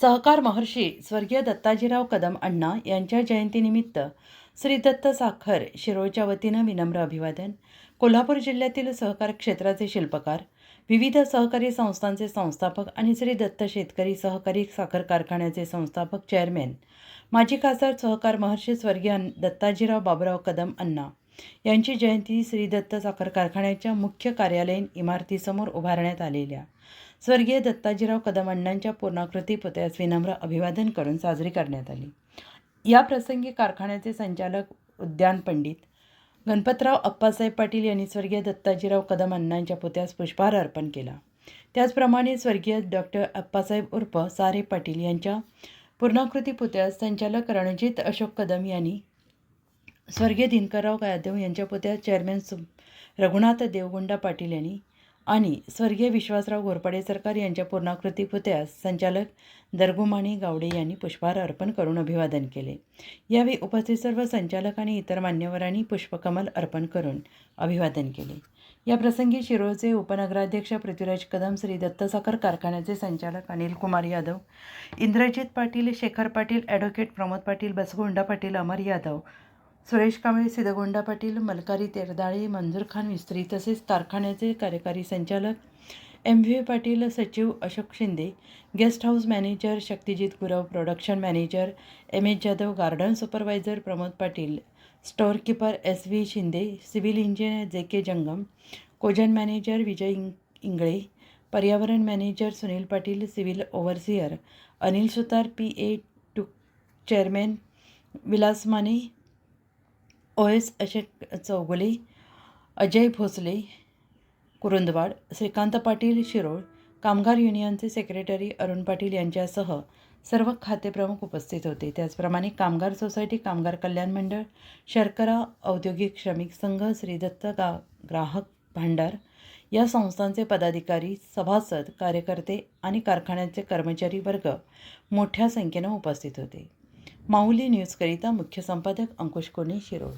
सहकार महर्षी स्वर्गीय दत्ताजीराव कदम अण्णा यांच्या जयंतीनिमित्त श्री दत्त साखर शिरोळच्या वतीनं विनम्र अभिवादन. कोल्हापूर जिल्ह्यातील सहकार क्षेत्राचे शिल्पकार, विविध सहकारी संस्थांचे संस्थापक आणि श्री दत्त शेतकरी सहकारी साखर कारखान्याचे संस्थापक चेअरमॅन, माजी खासदार सहकार महर्षी स्वर्गीय दत्ताजीराव बाबूराव कदम अण्णा यांची जयंती श्री दत्त साखर कारखान्याच्या मुख्य कार्यालयीन इमारतीसमोर उभारण्यात आलेल्या स्वर्गीय दत्ताजीराव कदम अण्णांच्या पूर्णाकृती पुतळ्यास विनम्र अभिवादन करून साजरी करण्यात आली. या प्रसंगी कारखान्याचे संचालक उद्यान पंडित गणपतराव अप्पासाहेब पाटील यांनी स्वर्गीय दत्ताजीराव कदम अण्णांच्या पुतळ्यास पुष्पहार अर्पण केला. त्याचप्रमाणे स्वर्गीय डॉक्टर अप्पासाहेब उर्फ सारे पाटील यांच्या पूर्णाकृती पुतळ्यास संचालक रणजित अशोक कदम यांनी, स्वर्गीय दिनकरराव यादव यांच्या पुतळ्यास चेअरमॅन रघुनाथ देवगुंडा पाटील यांनी आणि स्वर्गीय विश्वासराव घोरपडे सरकार यांच्या पूर्णाकृती पुतळ्यास संचालक दरगुमाणी गावडे यांनी पुष्पहार अर्पण करून अभिवादन केले. यावेळी उपस्थित सर्व संचालक आणि इतर मान्यवरांनी पुष्पकमल अर्पण करून अभिवादन केले. या प्रसंगी शिरोळचे उपनगराध्यक्ष पृथ्वीराज कदम, श्री दत्त साखर कारखान्याचे संचालक अनिल कुमार यादव, इंद्रजित पाटील, शेखर पाटील, ॲडव्होकेट प्रमोद पाटील, बसगोंडा पाटील, अमर यादव, सुरेश कांबळे, सिद्धगोंडा पाटील, मलकारी तेरदाळे, मंजूर खान मिस्त्री तसेच कारखान्याचे कार्यकारी संचालक MV पाटील, सचिव Ashok Shinde, guest house manager Shaktijit Gurav, production manager MS Jadhav, garden supervisor Pramod Patil, store keeper SV Shinde, civil engineer JK Jangam, cogen manager Vijay Ingale, पर्यावरण manager Sunil Patil, civil overseer Anil Sutar, PA2 chairman Vilas Mane, OS Ashok Chougule, Ajay Bhosale Kurundwad, Shrikant Patil Shirol, कामगार युनियनचे सेक्रेटरी अरुण पाटील यांच्यासह सर्व खातेप्रमुख उपस्थित होते. त्याचप्रमाणे कामगार सोसायटी, कामगार कल्याण मंडळ, शर्करा औद्योगिक श्रमिक संघ, श्री दत्त ग्राहक भांडार या संस्थांचे पदाधिकारी, सभासद, कार्यकर्ते आणि कारखान्याचे कर्मचारी वर्ग मोठ्या संख्येनं उपस्थित होते. माऊली न्यूजकरिता मुख्य संपादक अंकुश कोणी, शिरोळ.